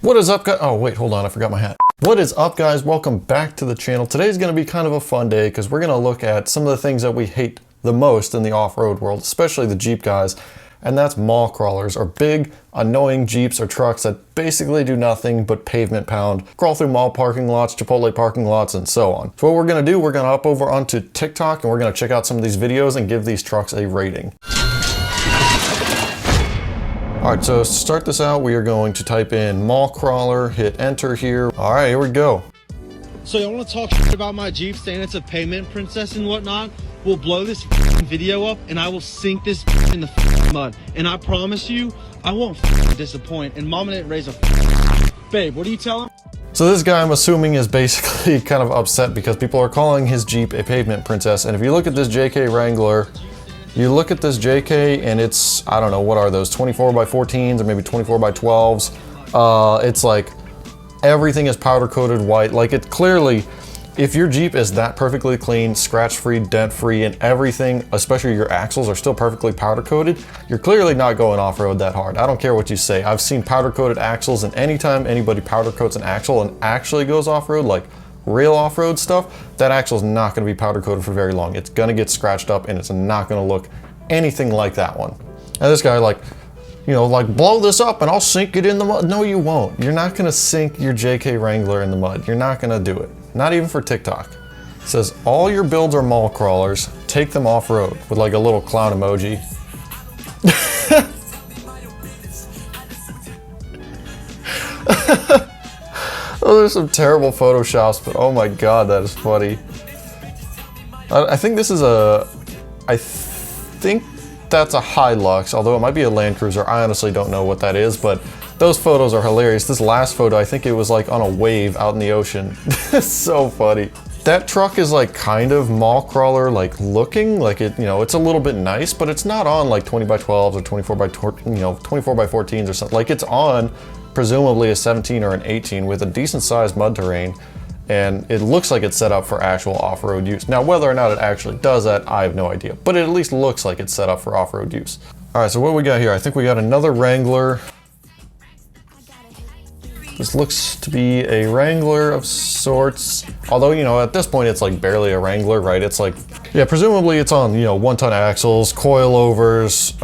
What is up, guys? Oh, wait, hold on. I forgot my hat. What is up, guys? Welcome back to the channel. Today's going to be kind of a fun day because we're going to look at some of the things that we hate the most in the off-road world, especially the Jeep guys, and that's mall crawlers, or big, annoying Jeeps or trucks that basically do nothing but pavement pound, crawl through mall parking lots, Chipotle parking lots, and so on. So what we're going to do, we're going to hop over onto TikTok and we're going to check out some of these videos and give these trucks a rating. All right, so to start this out, we are going to type in mall crawler, hit enter here. All right, here we go. So y'all want to talk shit about my Jeep saying it's a pavement princess and whatnot? We'll blow this video up and I will sink this in the mud. And I promise you, I won't disappoint. And mom didn't raise a babe. What do you tell him? So this guy, I'm assuming, is basically kind of upset because people are calling his Jeep a pavement princess. And if you look at this JK Wrangler, you look at this JK and it's, I don't know, what are those, 24 by 14s or maybe 24 by 12s? It's like everything is powder coated white. Like it clearly, if your Jeep is that perfectly clean, scratch free, dent free, and everything, especially your axles are still perfectly powder coated, you're clearly not going off-road that hard. I don't care what you say. I've seen powder coated axles, and anytime anybody powder coats an axle and actually goes off-road, like real off-road stuff, that axle is not going to be powder coated for very long. It's going to get scratched up and it's not going to look anything like that one. And this guy, like, you know, like, blow this up and I'll sink it in the mud. No, you won't. You're not going to sink your JK Wrangler in the mud. You're not going to do it. Not even for TikTok. It says all your builds are mall crawlers. Take them off-road with like a little clown emoji. Oh, there's some terrible photoshops, but oh my god, that is funny. I think this is I think that's a Hilux, although it might be a Land Cruiser. I honestly don't know what that is, but those photos are hilarious. This last photo, I think it was like on a wave out in the ocean. It's so funny. That truck is like kind of mall crawler like looking, like it, you know, it's a little bit nice, but it's not on like 20 by 12s or 24 by 14s or something. Like it's on presumably a 17 or an 18 with a decent sized mud terrain, and it looks like it's set up for actual off-road use. Now, whether or not it actually does that, I have no idea, but it at least looks like it's set up for off-road use. All right, so what we got here? I think we got another Wrangler. This looks to be a Wrangler of sorts, although, you know, at this point it's like barely a Wrangler, right? It's like, yeah, presumably it's on, you know, 1-ton axles, coilovers,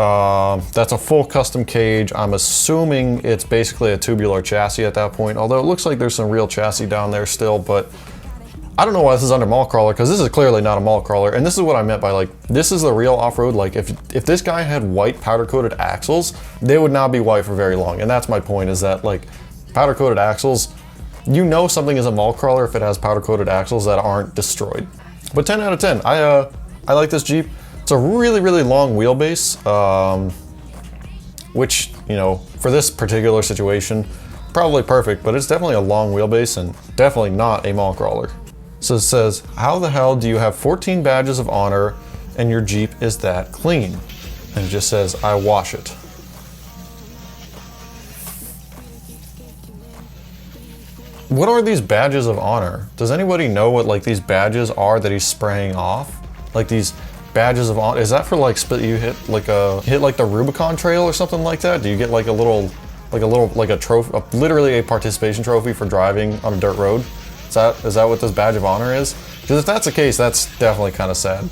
that's a full custom cage. I'm assuming it's basically a tubular chassis at that point, although it looks like there's some real chassis down there still, but I don't know why this is under mall crawler, because this is clearly not a mall crawler, and this is what I meant by, like, this is the real off-road. Like, if this guy had white powder-coated axles, they would not be white for very long, and that's my point, is that, like, powder-coated axles, you know something is a mall crawler if it has powder-coated axles that aren't destroyed. But 10 out of 10. I like this Jeep. It's a really, really long wheelbase, which, you know, for this particular situation, probably perfect, but it's definitely a long wheelbase and definitely not a mall crawler. So it says, how the hell do you have 14 badges of honor and your Jeep is that clean? And it just says, I wash it. What are these badges of honor? Does anybody know what like these badges are that he's spraying off? Like these badges of honor, is that for like you hit like the Rubicon Trail or something like that? Do you get like a trophy, literally a participation trophy for driving on a dirt road? Is that what this badge of honor is? Because if that's the case, that's definitely kind of sad.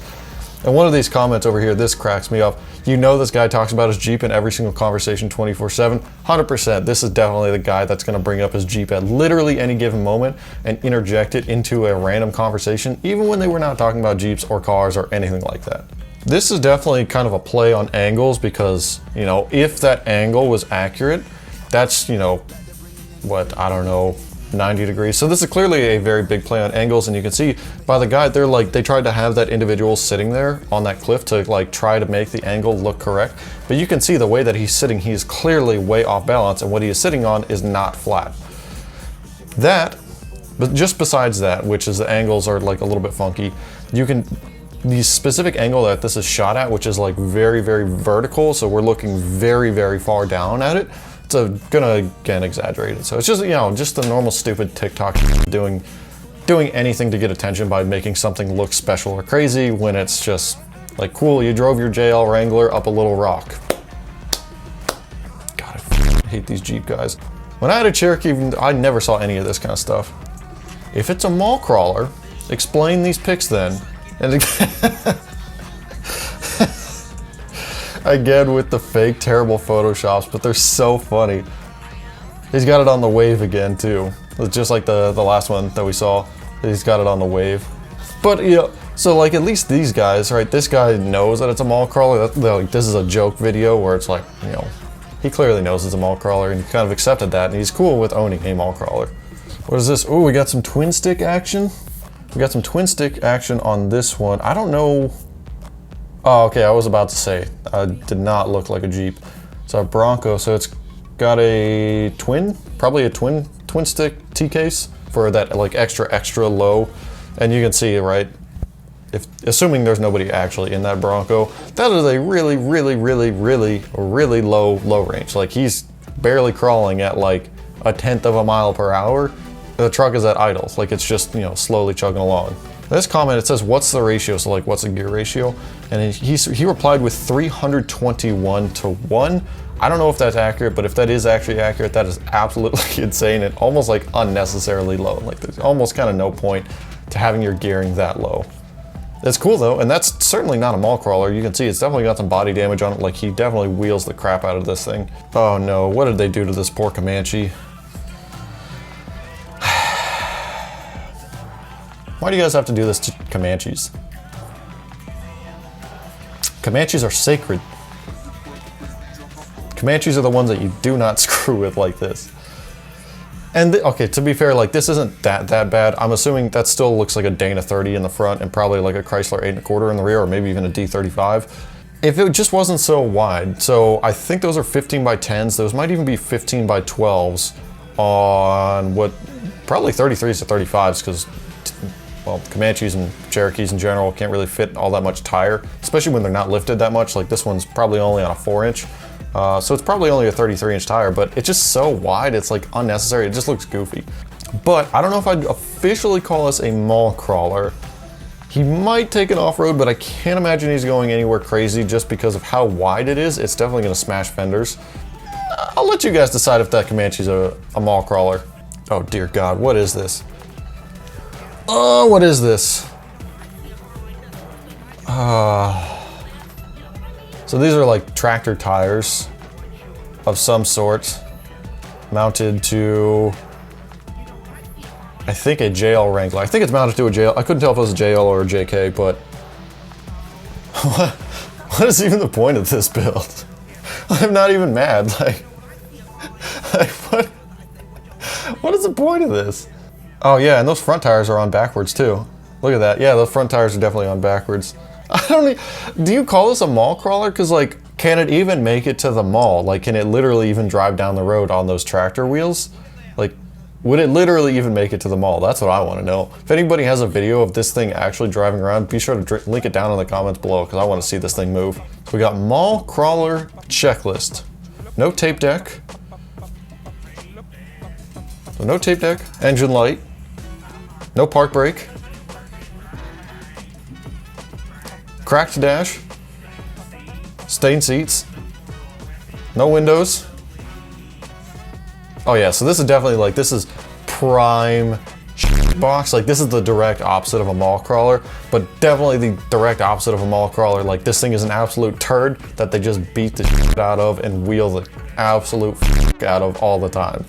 And one of these comments over here, this cracks me up. You know this guy talks about his Jeep in every single conversation 24/7. 100%, this is definitely the guy that's going to bring up his Jeep at literally any given moment and interject it into a random conversation, even when they were not talking about Jeeps or cars or anything like that. This is definitely kind of a play on angles because, you know, if that angle was accurate, that's, you know, what, I don't know, 90 degrees. So this is clearly a very big play on angles, and you can see by the guy, they tried to have that individual sitting there on that cliff to like try to make the angle look correct. But you can see the way that he's sitting, he's clearly way off balance, and what he is sitting on is not flat. But just besides that, which is the angles are like a little bit funky, the specific angle that this is shot at, which is like very, very vertical, so we're looking very, very far down at it. It's gonna, again, exaggerate it. So it's just, you know, just the normal stupid TikTok doing anything to get attention by making something look special or crazy when it's just like, cool, you drove your JL Wrangler up a little rock. God, I hate these Jeep guys. When I had a Cherokee, I never saw any of this kind of stuff. If it's a mall crawler, explain these pics then. And again with the fake terrible photoshops, but they're so funny. He's got it on the wave again too. It's just like the last one that we saw. He's got it on the wave. But you know, so like at least these guys, right? This guy knows that it's a mall crawler. Like, this is a joke video where it's like, you know, he clearly knows it's a mall crawler and he kind of accepted that, and he's cool with owning a mall crawler. What is this? Oh, we got some twin stick action. We got some twin stick action on this one. I don't know. Oh, okay, I was about to say, did not look like a Jeep. It's a Bronco, so it's got a twin, probably a twin stick T-case for that like extra low. And you can see, right, if assuming there's nobody actually in that Bronco, that is a really low range. Like, he's barely crawling at like 1/10 of a mile per hour. The truck is at idle, like it's just, you know, slowly chugging along. This comment, it says, what's the ratio? So like, what's the gear ratio? And he replied with 321:1. I don't know if that's accurate, but if that is actually accurate, that is absolutely insane and almost like unnecessarily low. Like, there's almost kind of no point to having your gearing that low. It's cool though, and that's certainly not a mall crawler. You can see it's definitely got some body damage on it. Like, he definitely wheels the crap out of this thing. Oh no, what did they do to this poor Comanche? Why do you guys have to do this to Comanches? Comanches are sacred. Comanches are the ones that you do not screw with like this. And okay, to be fair, like, this isn't that bad. I'm assuming that still looks like a Dana 30 in the front and probably like a Chrysler 8 1/4 in the rear, or maybe even a D35. If it just wasn't so wide. So I think those are 15 by 10s. Those might even be 15 by 12s on what, probably 33s to 35s, because, well, Comanches and Cherokees in general can't really fit all that much tire, especially when they're not lifted that much. Like, this one's probably only on a 4-inch. So it's probably only a 33-inch tire, but it's just so wide, it's like unnecessary. It just looks goofy. But I don't know if I'd officially call this a mall crawler. He might take it off-road, but I can't imagine he's going anywhere crazy just because of how wide it is. It's definitely gonna smash fenders. I'll let you guys decide if that Comanche's a mall crawler. Oh dear God, what is this? Oh, what is this? So these are like tractor tires of some sort, mounted to, I think, a JL Wrangler. I think it's mounted to a JL. I couldn't tell if it was a JL or a JK, but what is even the point of this build? I'm not even mad. Like what is the point of this? Oh yeah, and those front tires are on backwards too. Look at that. Yeah, those front tires are definitely on backwards. I don't even, do you call this a mall crawler? Because, like, can it even make it to the mall? Like, can it literally even drive down the road on those tractor wheels? Like, would it literally even make it to the mall? That's what I want to know. If anybody has a video of this thing actually driving around, be sure to link it down in the comments below, because I want to see this thing move. So we got mall crawler checklist. No tape deck. So no tape deck. Engine light. No park brake. Cracked dash. Stained seats. No windows. Oh yeah, so this is definitely like, this is prime box. Like, this is the direct opposite of a mall crawler, but definitely the direct opposite of a mall crawler. Like, this thing is an absolute turd that they just beat the shit out of and wheel the absolute out of all the time.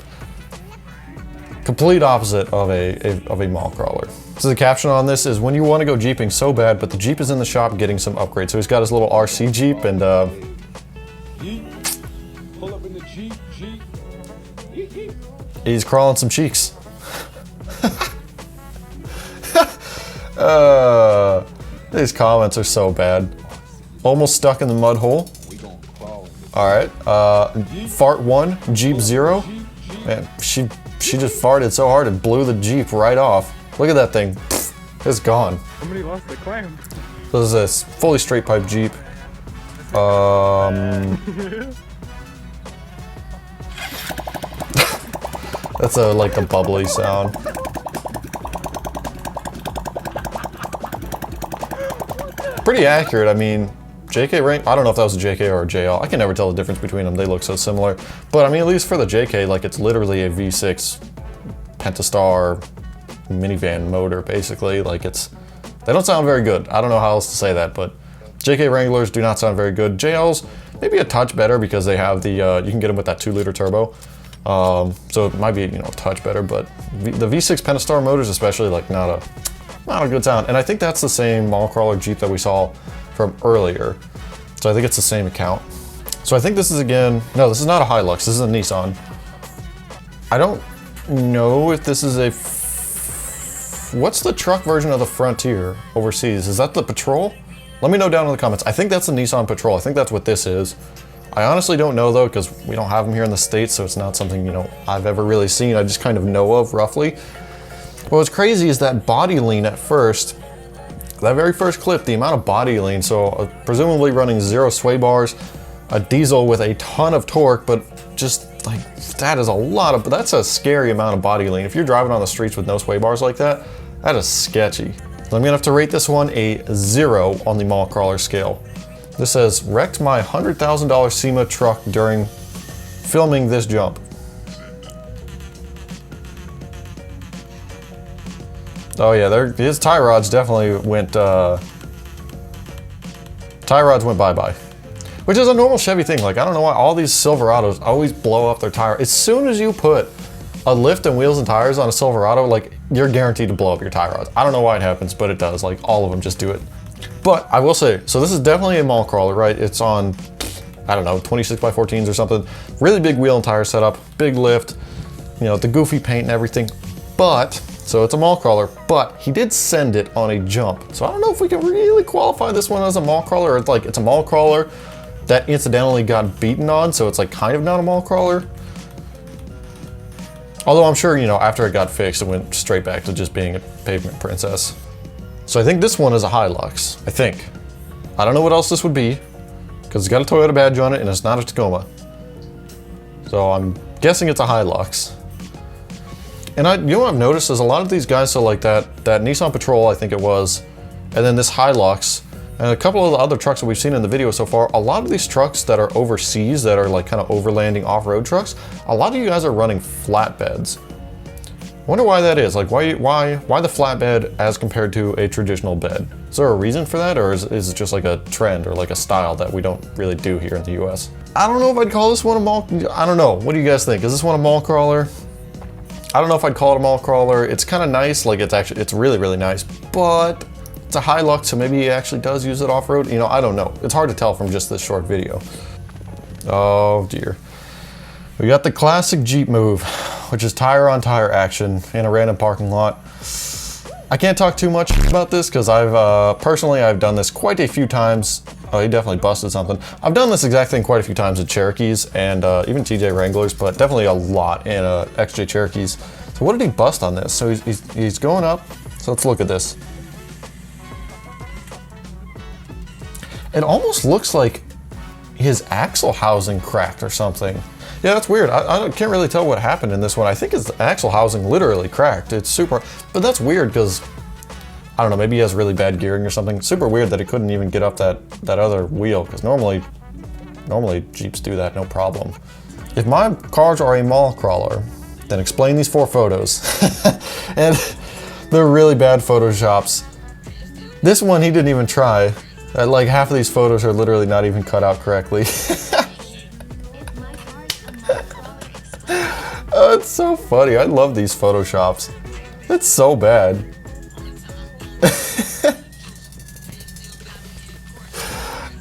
Complete opposite of a mall crawler. So the caption on this is, when you want to go Jeeping so bad, but the Jeep is in the shop getting some upgrades. So he's got his little RC Jeep and pull up in the Jeep. He's crawling some cheeks. These comments are so bad. Almost stuck in the mud hole. Alright, fart 1, Jeep 0. Man, she just farted so hard it blew the Jeep right off. Look at that thing. It's gone. Somebody lost the clamp. So this is a fully straight pipe Jeep. That's like the bubbly sound. Pretty accurate. I mean, JK rank, I don't know if that was a JK or a JL. I can never tell the difference between them. They look so similar. But I mean, at least for the JK, like it's literally a V6 Pentastar minivan motor, basically. Like they don't sound very good. I don't know how else to say that, but JK Wranglers do not sound very good. JLs, maybe a touch better because they have the, you can get them with that 2-liter turbo. So it might be, you know, a touch better, but the V6 Pentastar motors especially, like not a good sound. And I think that's the same mall crawler Jeep that we saw from earlier. So I think it's the same account. So I think this is again, no, this is not a Hilux, this is a Nissan. I don't know if this is a, what's the truck version of the Frontier overseas? Is that the Patrol? Let me know down in the comments. I think that's the Nissan Patrol. I think that's what this is. I honestly don't know though, because we don't have them here in the States, so it's not something, you know, I've ever really seen. I just kind of know of roughly. What's crazy is that body lean at first, that very first clip, the amount of body lean, so presumably running 0 sway bars, a diesel with a ton of torque, but just like, that is a lot of, that's a scary amount of body lean. If you're driving on the streets with no sway bars like that, that is sketchy. So I'm gonna have to rate this one a 0 on the mall crawler scale. This says, wrecked my $100,000 SEMA truck during filming this jump. Oh yeah, his tie rods definitely went, tie rods went bye-bye. Which is a normal Chevy thing. Like, I don't know why all these Silverados always blow up their tire. As soon as you put a lift and wheels and tires on a Silverado, like, you're guaranteed to blow up your tie rods. I don't know why it happens, but it does. Like, all of them just do it. But I will say, so this is definitely a mall crawler, right? It's on, I don't know, 26x14s or something. Really big wheel and tire setup, big lift, you know, the goofy paint and everything. But, so it's a mall crawler, but he did send it on a jump. So I don't know if we can really qualify this one as a mall crawler, or it's like, it's a mall crawler that incidentally got beaten on, so it's like kind of not a mall crawler. Although I'm sure, you know, after it got fixed, it went straight back to just being a pavement princess. So I think this one is a Hilux, I think. I don't know what else this would be, because it's got a Toyota badge on it and it's not a Tacoma. So I'm guessing it's a Hilux. And you know what I've noticed is a lot of these guys, so like that Nissan Patrol, I think it was, and then this Hilux, and a couple of the other trucks that we've seen in the video so far, a lot of these trucks that are overseas, that are like kind of overlanding off-road trucks, a lot of you guys are running flatbeds. I wonder why that is. Like, why the flatbed as compared to a traditional bed? Is there a reason for that, or is it just like a trend or like a style that we don't really do here in the US? I don't know if I'd call this one a mall, I don't know. What do you guys think? Is this one a mall crawler? I don't know if I'd call it a mall crawler. It's kind of nice, like it's really, really nice, but it's a Hilux, so maybe he actually does use it off-road. You know, I don't know. It's hard to tell from just this short video. Oh dear. We got the classic Jeep move, which is tire on tire action in a random parking lot. I can't talk too much about this because personally I've done this quite a few times. Oh, he definitely busted something. I've done this exact thing quite a few times in Cherokees and even TJ Wranglers, but definitely a lot in XJ Cherokees. So what did he bust on this? So he's going up. So let's look at this. It almost looks like his axle housing cracked or something. Yeah, that's weird. I can't really tell what happened in this one. I think his axle housing literally cracked. It's super, but that's weird because, I don't know, maybe he has really bad gearing or something. Super weird that he couldn't even get up that other wheel, because normally Jeeps do that, no problem. If my cars are a mall crawler, then explain these 4 photos. And they're really bad Photoshops. This one he didn't even try. Like half of these photos are literally not even cut out correctly. Oh, it's so funny. I love these Photoshops. It's so bad.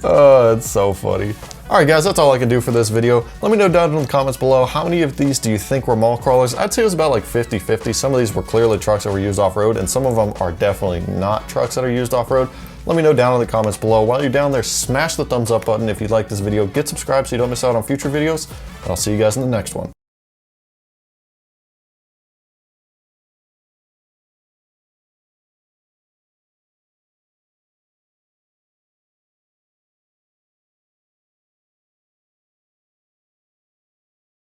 Oh, it's so funny. Alright guys, that's all I can do for this video. Let me know down in the comments below, how many of these do you think were mall crawlers? I'd say it was about like 50-50. Some of these were clearly trucks that were used off-road, and some of them are definitely not trucks that are used off-road. Let me know down in the comments below. While you're down there, smash the thumbs up button if you like this video. Get subscribed so you don't miss out on future videos, and I'll see you guys in the next one.